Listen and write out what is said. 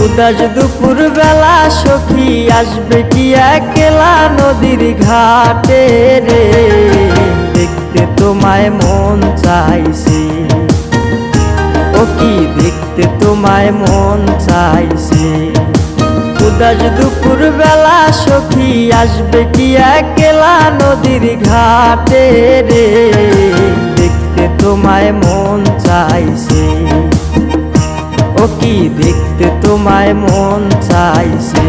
উদাস দুপুর বেলা সখী আসবে কি একলা নদীর ঘাটে রে, দেখতে তোমায় মন চাইছে, ও কি দেখতে তোমায় মন চাইছে। উদাস দুপুর বেলা সখী আসবে কি একলা নদীর ঘাটে রে, দেখতে তোমায় মন চাইছে, ও কি দেখতে তোমায় মন চাইছে।